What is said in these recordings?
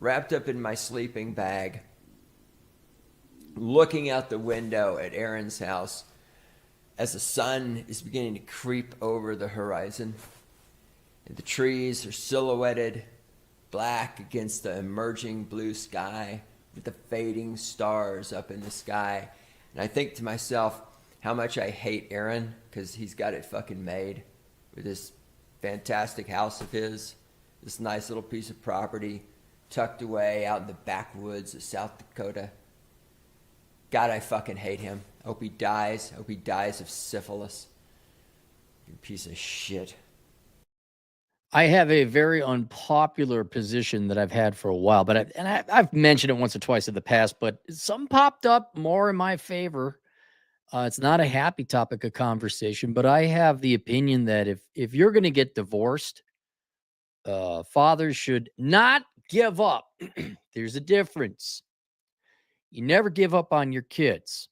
wrapped up in my sleeping bag, looking out the window at Aaron's house as the sun is beginning to creep over the horizon. And the trees are silhouetted black against the emerging blue sky with the fading stars up in the sky. And I think to myself how much I hate Aaron because he's got it fucking made with this fantastic house of his, this nice little piece of property tucked away out in the backwoods of South Dakota. God, I fucking hate him. I hope he dies. I hope he dies of syphilis. You piece of shit. I have a very unpopular position that I've had for a while, but I've mentioned it once or twice in the past, but some popped up more in my favor. It's not a happy topic of conversation, but I have the opinion that if you're going to get divorced, fathers should not give up. There's a difference. You never give up on your kids,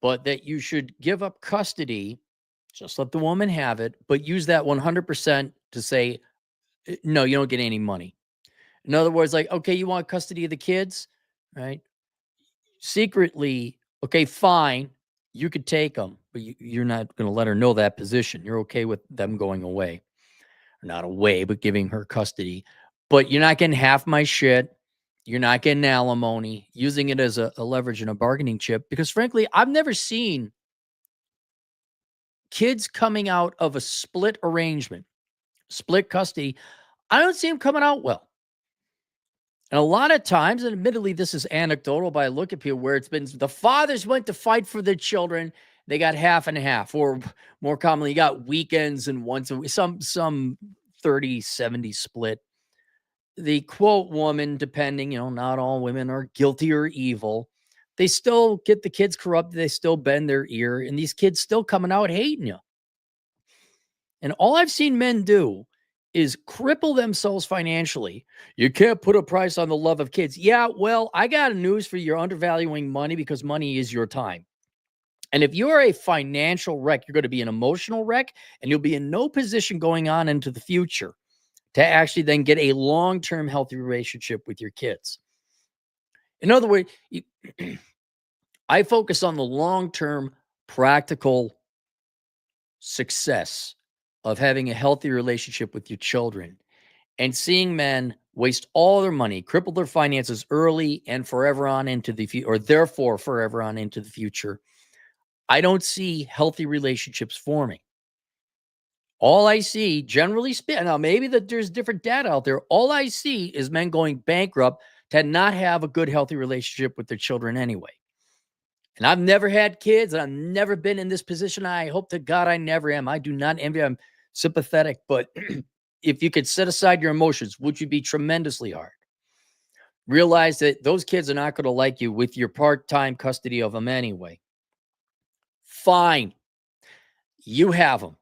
but that you should give up custody, just let the woman have it, but use that 100% to say, no, you don't get any money. In other words, like, okay, you want custody of the kids, right? Secretly, okay, fine, you could take them, but you're not going to let her know that position. You're okay with them going away. Or not away, but giving her custody. But you're not getting half my shit. You're not getting alimony, using it as a leverage and a bargaining chip. Because frankly, I've never seen kids coming out of a split arrangement, split custody. I don't see them coming out well. And a lot of times, and admittedly, this is anecdotal, but I look at people where it's been the fathers went to fight for their children. They got half and half, or more commonly, you got weekends and once a week, some 30-70 split. The quote woman, depending, not all women are guilty or evil. They still get the kids corrupted. They still bend their ear, and these kids still coming out hating you. And all I've seen men do is cripple themselves financially. You can't put a price on the love of kids. Yeah, well, I got news for you. You're undervaluing money because money is your time. And if you're a financial wreck, you're going to be an emotional wreck, and you'll be in no position going on into the future to actually then get a long-term healthy relationship with your kids. In other words, I focus on the long-term practical success of having a healthy relationship with your children, and seeing men waste all their money, cripple their finances early and forever on into the future, or therefore forever on into the future. I don't see healthy relationships forming. All I see, generally speaking, now maybe that there's different data out there. All I see is men going bankrupt to not have a good, healthy relationship with their children anyway. And I've never had kids, and I've never been in this position. I hope to God I never am. I do not envy. I'm sympathetic, but if you could set aside your emotions, would you be tremendously hard? Realize that those kids are not going to like you with your part-time custody of them anyway. Fine. You have them.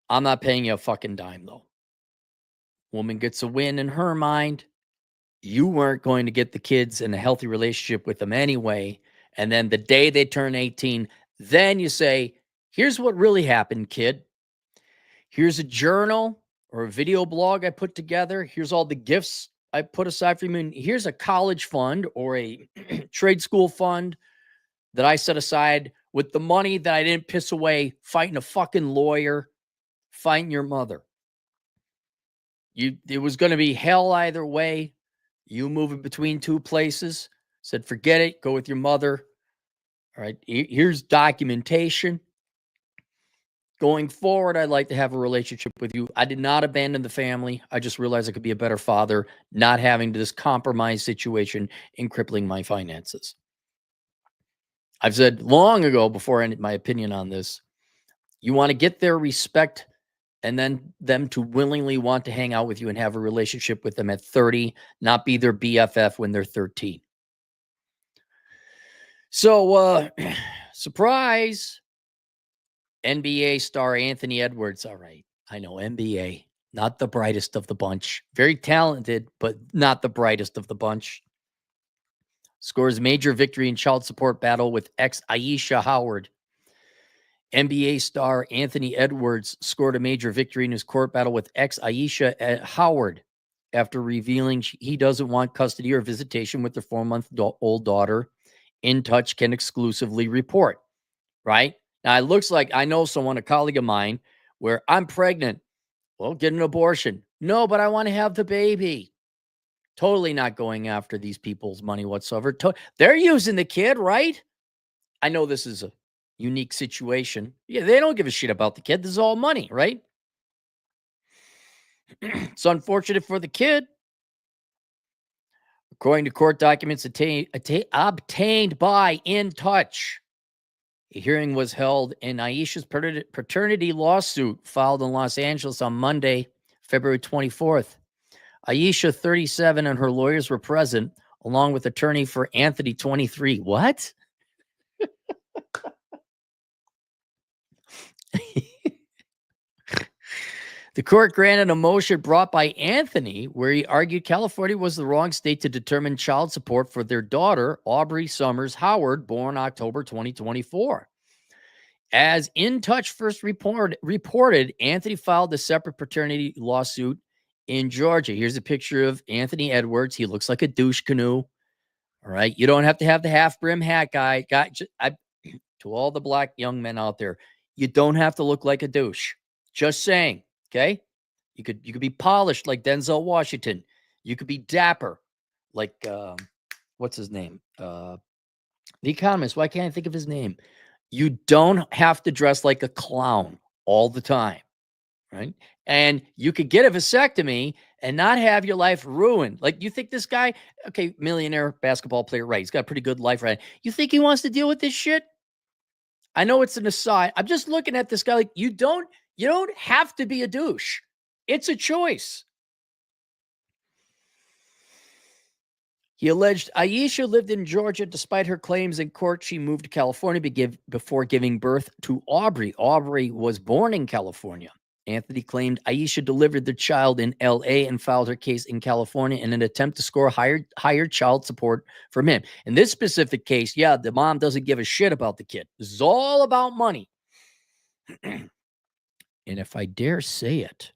I'm not paying you a fucking dime, though. Woman gets a win in her mind. You weren't going to get the kids in a healthy relationship with them anyway. And then the day they turn 18, then you say, here's what really happened, kid. Here's a journal or a video blog I put together. Here's all the gifts I put aside for you. And here's a college fund or a trade school fund that I set aside with the money that I didn't piss away fighting a fucking lawyer, fighting your mother. It was going to be hell either way. You moving between two places. Said, forget it. Go with your mother. All right. Here's documentation. Going forward, I'd like to have a relationship with you. I did not abandon the family. I just realized I could be a better father, not having this compromise situation in crippling my finances. I've said long ago, before I ended my opinion on this, you want to get their respect and then them to willingly want to hang out with you and have a relationship with them at 30, not be their BFF when they're 13. So, surprise, NBA star Anthony Edwards. All right, I know NBA, not the brightest of the bunch. Very talented, but not the brightest of the bunch. Scores major victory in child support battle with ex Aisha Howard. NBA star Anthony Edwards scored a major victory in his court battle with ex Aisha Howard. after revealing he doesn't want custody or visitation with their 4-month-old daughter. In Touch can exclusively report, right? Now, it looks like I know someone, a colleague of mine, where I'm pregnant. Well, get an abortion. No, but I want to have the baby. Totally not going after these people's money whatsoever. They're using the kid, right? I know this is a unique situation. Yeah, they don't give a shit about the kid. This is all money, right? It's unfortunate for the kid. According to court documents obtained by In Touch, a hearing was held in Aisha's paternity lawsuit filed in Los Angeles on Monday, February 24th. Aisha, 37, and her lawyers were present, along with attorney for Anthony, 23. What? The court granted a motion brought by Anthony where he argued California was the wrong state to determine child support for their daughter, Aubrey Summers Howard, born October 2024. As In Touch first reported, Anthony filed a separate paternity lawsuit in Georgia. Here's a picture of Anthony Edwards. He looks like a douche canoe. All right. You don't have to have the half brim hat guy. To all the black young men out there, you don't have to look like a douche. Just saying. Okay. You could be polished like Denzel Washington. You could be dapper like what's his name? The Economist. Why can't I think of his name? You don't have to dress like a clown all the time, right? And you could get a vasectomy and not have your life ruined. Like, you think this guy, okay, millionaire basketball player, right? He's got a pretty good life, right? You think he wants to deal with this shit? I know it's an aside. I'm just looking at this guy like, you don't have to be a douche. It's a choice. He alleged Aisha lived in Georgia despite her claims in court she moved to California before giving birth to Aubrey. Aubrey was born in California. Anthony claimed Aisha delivered the child in L.A. and filed her case in California in an attempt to score higher child support from him. In this specific case, yeah, the mom doesn't give a shit about the kid. This is all about money. And if I dare say it,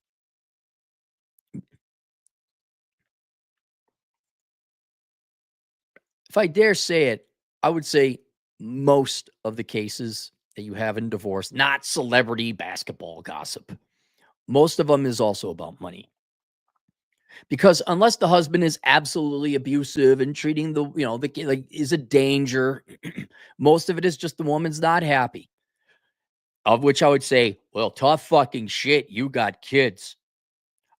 I would say most of the cases that you have in divorce, not celebrity basketball gossip, most of them is also about money. Because unless the husband is absolutely abusive and treating the kid like is a danger, most of it is just the woman's not happy. Of which I would say, well, tough fucking shit. You got kids.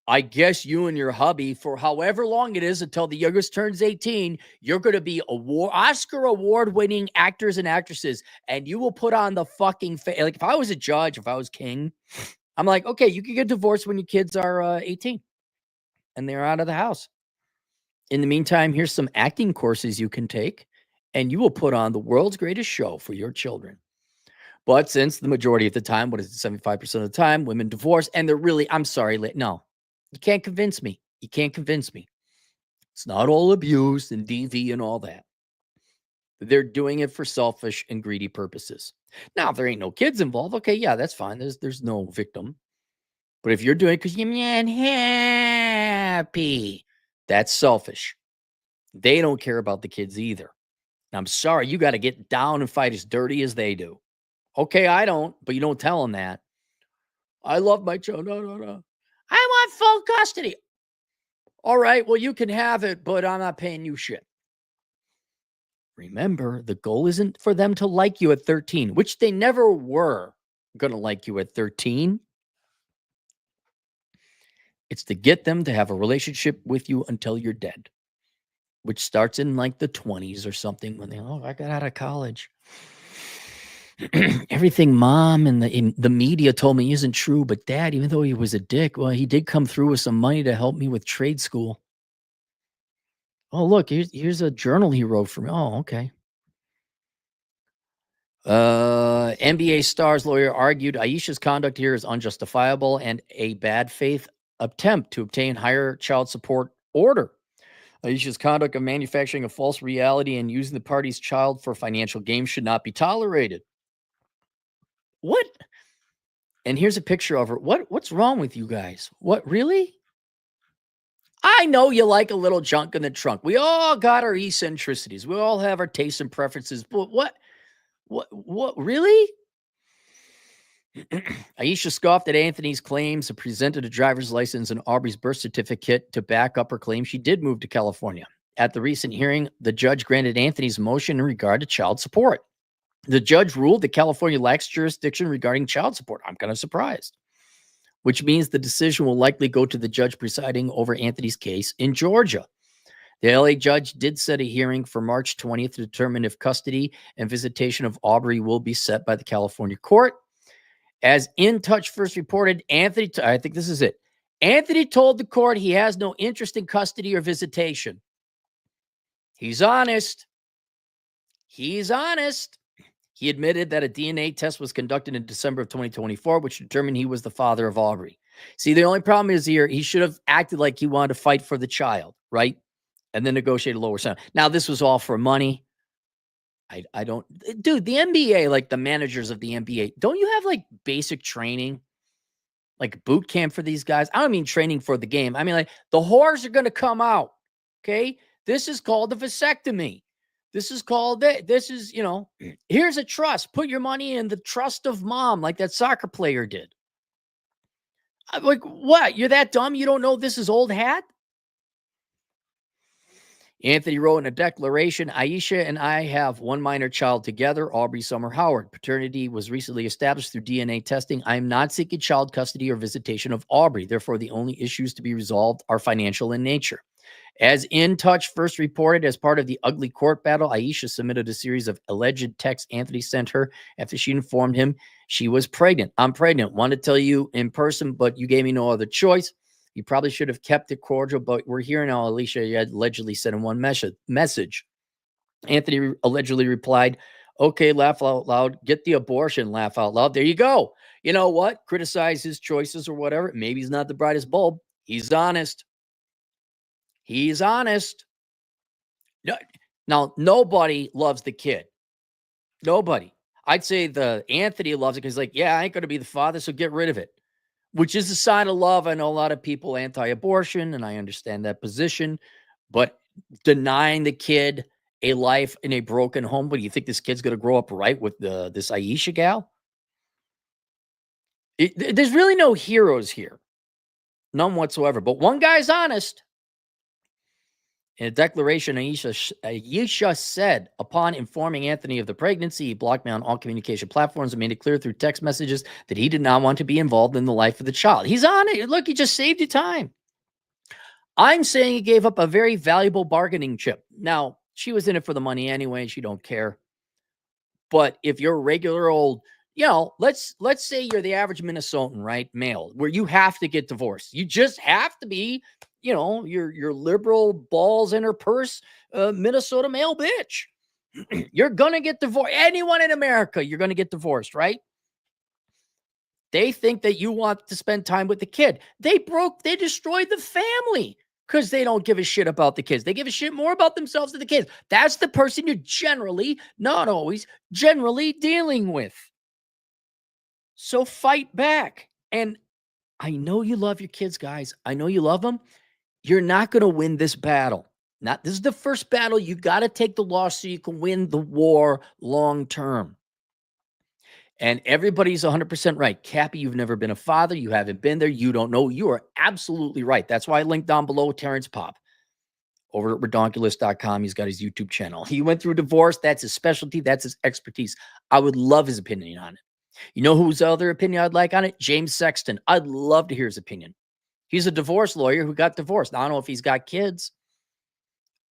I guess you and your hubby, for however long it is until the youngest turns 18, you're going to be Oscar award-winning actors and actresses, and you will put on the fucking like, if I was a judge, if I was king, I'm like, okay, you can get divorced when your kids are 18 and they're out of the house. In the meantime, here's some acting courses you can take, and you will put on the world's greatest show for your children. But since the majority of the time, what is it, 75% of the time, women divorce, and they're really, I'm sorry, no. You can't convince me. You can't convince me. It's not all abuse and DV and all that. They're doing it for selfish and greedy purposes. Now, if there ain't no kids involved, okay, yeah, that's fine. There's no victim. But if you're doing it because you're unhappy, that's selfish. They don't care about the kids either. And I'm sorry, you got to get down and fight as dirty as they do. Okay, I don't, but you don't tell them that. I love my child. No. I want full custody. All right, well, you can have it, but I'm not paying you shit. Remember, the goal isn't for them to like you at 13, which they never were going to like you at 13. It's to get them to have a relationship with you until you're dead, which starts in like the 20s or something when I got out of college. Everything mom and the media told me isn't true, but dad, even though he was a dick, well, he did come through with some money to help me with trade school. Oh, look, here's a journal he wrote for me. Oh, okay. NBA star's lawyer argued Aisha's conduct here is unjustifiable and a bad faith attempt to obtain higher child support order. Aisha's conduct of manufacturing a false reality and using the party's child for financial gain should not be tolerated. What? And here's a picture of her. What's wrong with you guys? What, really? I know you like a little junk in the trunk. We all got our eccentricities. We all have our tastes and preferences. But what, really? Aisha scoffed at Anthony's claims and presented a driver's license and Aubrey's birth certificate to back up her claim she did move to California. At the recent hearing, the judge granted Anthony's motion in regard to child support. The judge ruled that California lacks jurisdiction regarding child support. I'm kind of surprised, which means the decision will likely go to the judge presiding over Anthony's case in Georgia. The LA judge did set a hearing for March 20th to determine if custody and visitation of Aubrey will be set by the California court. As In Touch first reported, I think this is it. Anthony told the court he has no interest in custody or visitation. He's honest. He's honest. He admitted that a DNA test was conducted in December of 2024, which determined he was the father of Aubrey. See, the only problem is here, he should have acted like he wanted to fight for the child, right? And then negotiate a lower sentence. Now, this was all for money. I don't, dude, the NBA, like the managers of the NBA, don't you have like basic training, like boot camp for these guys? I don't mean training for the game. I mean, like the whores are going to come out. Okay. This is called a vasectomy. This is called it. This is, here's a trust. Put your money in the trust of mom, like that soccer player did. I'm like, what? You're that dumb? You don't know this is old hat? Anthony wrote in a declaration, Aisha and I have one minor child together, Aubrey Summer Howard. Paternity was recently established through DNA testing. I am not seeking child custody or visitation of Aubrey. Therefore, the only issues to be resolved are financial in nature. As In Touch first reported, as part of the ugly court battle, Aisha submitted a series of alleged texts Anthony sent her after she informed him she was pregnant. I'm pregnant. Want to tell you in person, but you gave me no other choice. You probably should have kept it cordial, but we're here now, Alicia. You had allegedly sent in one message. Anthony allegedly replied, okay, laugh out loud. Get the abortion, laugh out loud. There you go. You know what? Criticize his choices or whatever. Maybe he's not the brightest bulb. He's honest. He's honest. Now, nobody loves the kid. Nobody. I'd say the Anthony loves it because, like, yeah, I ain't going to be the father, so get rid of it. Which is a sign of love. I know a lot of people anti-abortion, and I understand that position, but denying the kid a life in a broken home, but do you think this kid's going to grow up right with this Aisha gal? There's really no heroes here. None whatsoever. But one guy's honest. In a declaration, Aisha said, upon informing Anthony of the pregnancy, he blocked me on all communication platforms and made it clear through text messages that he did not want to be involved in the life of the child. He's on it. Look, he just saved you time. I'm saying he gave up a very valuable bargaining chip. Now, she was in it for the money anyway. She don't care. But if you're a regular old, let's say you're the average Minnesotan, right? Male, where you have to get divorced. You just have to be, your liberal balls in her purse, Minnesota male bitch. You're going to get divorced. Anyone in America, you're going to get divorced, right? They think that you want to spend time with the kid. They destroyed the family because they don't give a shit about the kids. They give a shit more about themselves than the kids. That's the person you're generally, not always, generally dealing with. So fight back. And I know you love your kids, guys. I know you love them. You're not going to win this battle. This is the first battle. You got to take the loss so you can win the war long term. And everybody's 100% right. Cappy, you've never been a father. You haven't been there. You don't know. You are absolutely right. That's why I linked down below Terrence Pop over at redonkulous.com. He's got his YouTube channel. He went through divorce. That's his specialty. That's his expertise. I would love his opinion on it. You know whose other opinion I'd like on it? James Sexton. I'd love to hear his opinion. He's a divorce lawyer who got divorced. Now, I don't know if he's got kids.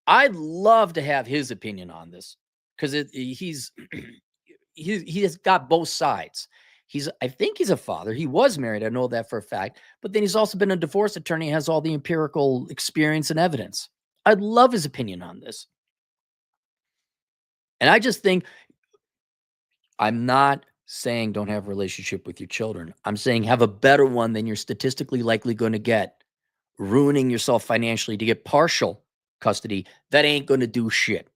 I'd love to have his opinion on this because he has got both sides. I think he's a father. He was married. I know that for a fact. But then he's also been a divorce attorney, has all the empirical experience and evidence. I'd love his opinion on this. And I just think, I'm not saying don't have a relationship with your children. I'm saying have a better one than you're statistically likely going to get, ruining yourself financially to get partial custody. That ain't going to do shit.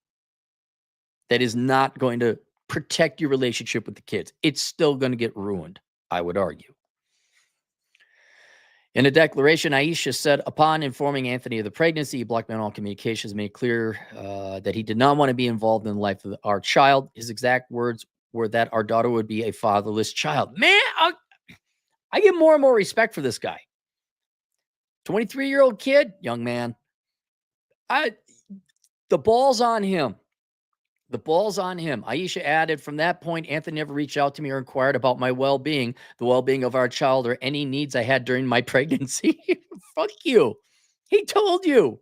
That is not going to protect your relationship with the kids. It's still going to get ruined, I would argue. In a declaration, Aisha said, upon informing Anthony of the pregnancy, he blackmailed all communications, made clear that he did not want to be involved in the life of our child. His exact words were that our daughter would be a fatherless child. Man, I get more and more respect for this guy. 23-year-old kid, young man. The ball's on him. The ball's on him. Aisha added, from that point, Anthony never reached out to me or inquired about my well-being, the well-being of our child, or any needs I had during my pregnancy. Fuck you. He told you.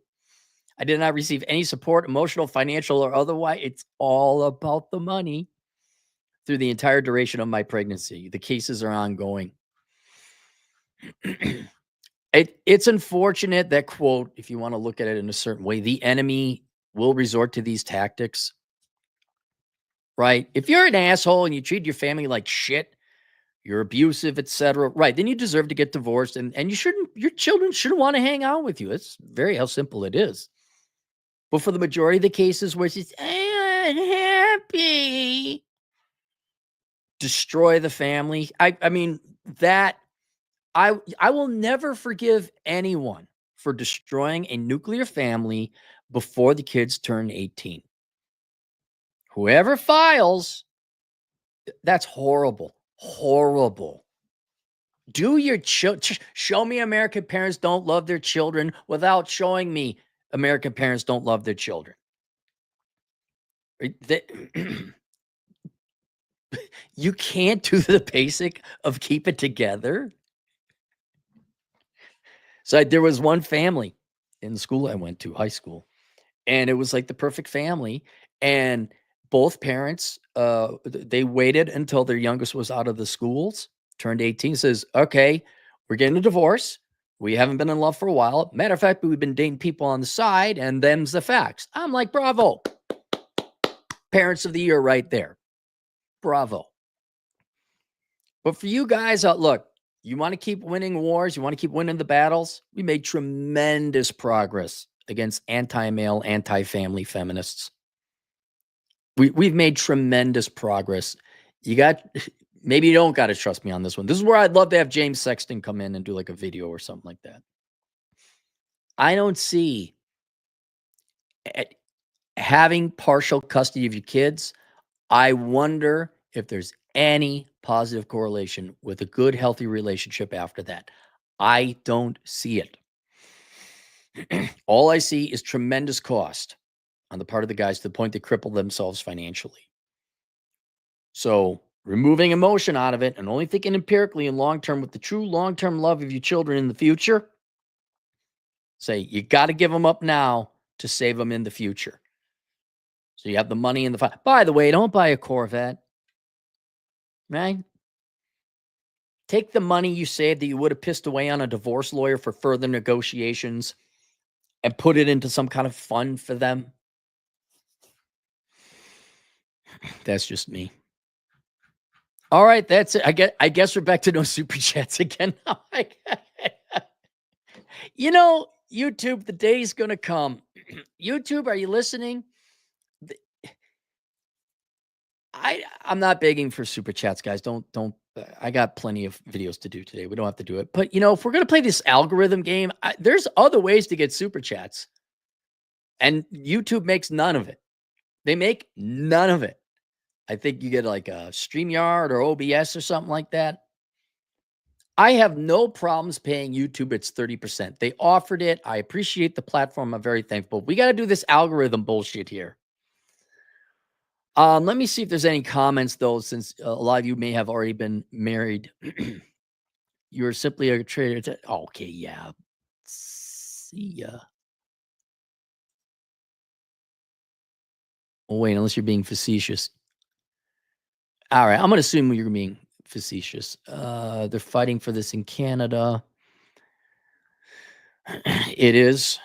I did not receive any support, emotional, financial, or otherwise. It's all about the money through the entire duration of my pregnancy. The cases are ongoing. It's unfortunate that, quote, if you want to look at it in a certain way, the enemy will resort to these tactics, right? If you're an asshole and you treat your family like shit, you're abusive, etc., right, then you deserve to get divorced, and your children shouldn't want to hang out with you. It's very how simple it is. But for the majority of the cases where it's just, I'm unhappy, destroy the family. I mean, that I will never forgive anyone for destroying a nuclear family before the kids turn 18. Whoever files, that's horrible. Horrible. Do your show me American parents don't love their children without showing me American parents don't love their children. You can't do the basic of keep it together. So there was one family in the school I went to, high school, and it was like the perfect family. And both parents, they waited until their youngest was out of the schools, turned 18, says, okay, we're getting a divorce. We haven't been in love for a while. Matter of fact, we've been dating people on the side, and them's the facts. I'm like, bravo. Parents of the year right there. Bravo. But for you guys, look, you want to keep winning wars, you want to keep winning the battles. We made tremendous progress against anti-male, anti-family feminists. We've made tremendous progress. Maybe you don't got to trust me on this one. This is where I'd love to have James Sexton come in and do like a video or something like that. I don't see having partial custody of your kids. I wonder if there's any positive correlation with a good, healthy relationship after that. I don't see it. All I see is tremendous cost on the part of the guys to the point they cripple themselves financially. So removing emotion out of it and only thinking empirically and long-term with the true long-term love of your children in the future, say you got to give them up now to save them in the future. So you have the money in the by the way, don't buy a Corvette, right? Take the money you saved that you would have pissed away on a divorce lawyer for further negotiations and put it into some kind of fund for them. That's just me. All right, that's it. I guess we're back to no super chats again. YouTube, the day's gonna come. YouTube, are you listening? I'm not begging for super chats, guys. Don't. I got plenty of videos to do today. We don't have to do it. But if we're gonna play this algorithm game, there's other ways to get super chats, and YouTube makes none of it. They make none of it. I think you get like a StreamYard or OBS or something like that. I have no problems paying YouTube its 30%. They offered it. I appreciate the platform. I'm very thankful. We got to do this algorithm bullshit here. Let me see if there's any comments, though, since a lot of you may have already been married. You're simply a trader. Okay, yeah. See ya. Oh, wait, unless you're being facetious. All right, I'm going to assume you're being facetious. They're fighting for this in Canada. It is.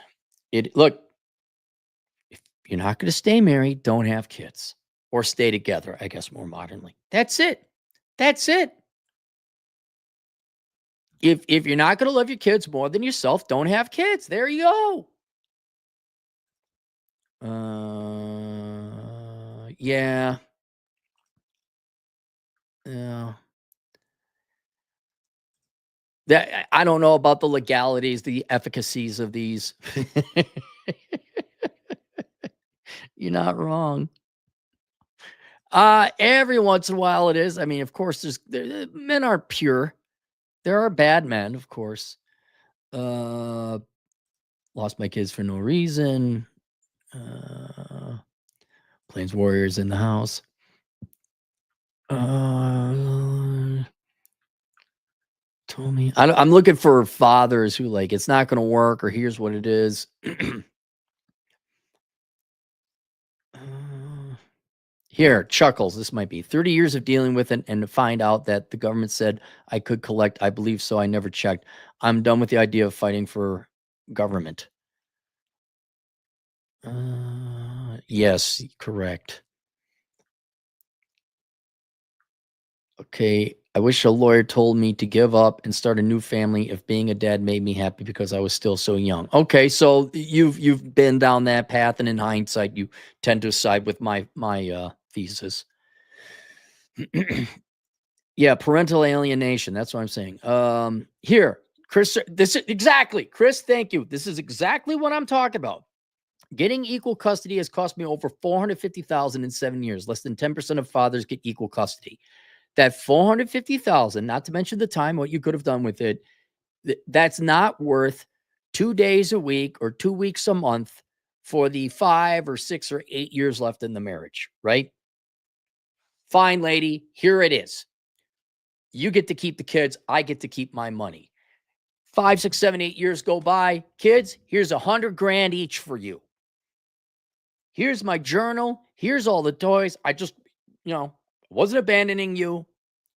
Look, if you're not going to stay married, don't have kids or stay together, I guess more modernly. That's it. That's it. If you're not going to love your kids more than yourself, don't have kids. There you go. Yeah. Yeah. That I don't know about the legalities, the efficacies of these. You're not wrong. Every once in a while it is. I mean, of course, men are pure. There are bad men, of course. Uh, lost my kids for no reason. Plains Warriors in the house. Told me I'm looking for fathers who like it's not going to work, or here's what it is. Here, Chuckles. This might be 30 years of dealing with it, and to find out that the government said I could collect. I believe so. I never checked. I'm done with the idea of fighting for government. Yes, correct. Okay. I wish a lawyer told me to give up and start a new family if being a dad made me happy because I was still so young. Okay, so you've been down that path, and in hindsight, you tend to side with my thesis. Yeah, parental alienation. That's what I'm saying. Here, Chris. This is exactly, Chris. Thank you. This is exactly what I'm talking about. Getting equal custody has cost me over $450,000 in 7 years. Less than 10% of fathers get equal custody. That $450,000, not to mention the time, what you could have done with it, that's not worth 2 days a week or 2 weeks a month for the 5 or 6 or 8 years left in the marriage, right? Fine, lady, here it is. You get to keep the kids. I get to keep my money. 5, 6, 7, 8 years go by. Kids, here's $100,000 each for you. Here's my journal. Here's all the toys. I just, wasn't abandoning you.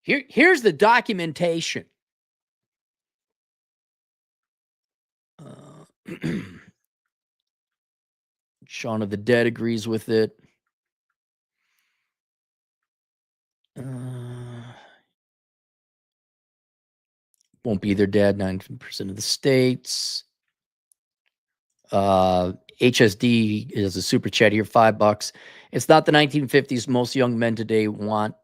Here's the documentation. Shaun of the Dead agrees with it. Won't be their dad, 9% of the states. HSD is a super chat here, $5. It's not the 1950s. Most young men today want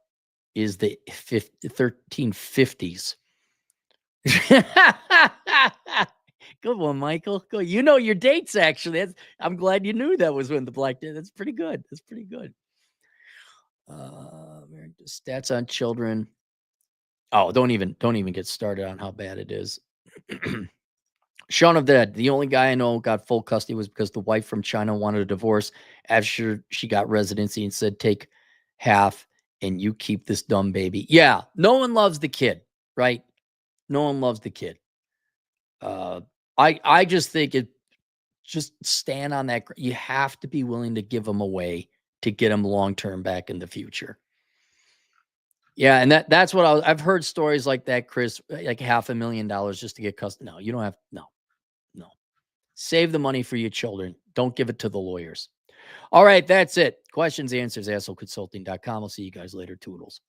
is the 1350s. Good one, Michael. Good. You know your dates, actually. I'm glad you knew that was when the Black Day. That's pretty good. That's pretty good. Stats on children. Oh, don't even get started on how bad it is. Shaun of the Dead. The only guy I know got full custody was because the wife from China wanted a divorce after she got residency and said, take half and you keep this dumb baby. Yeah, no one loves the kid, right? No one loves the kid. I just think just stand on that. You have to be willing to give them away to get them long-term back in the future. Yeah, and that's what I've heard stories like that, Chris, like $500,000 just to get custody. No, you don't have, no. Save the money for your children. Don't give it to the lawyers. All right, that's it. Questions, answers, assholeconsulting.com. I'll see you guys later. Toodles.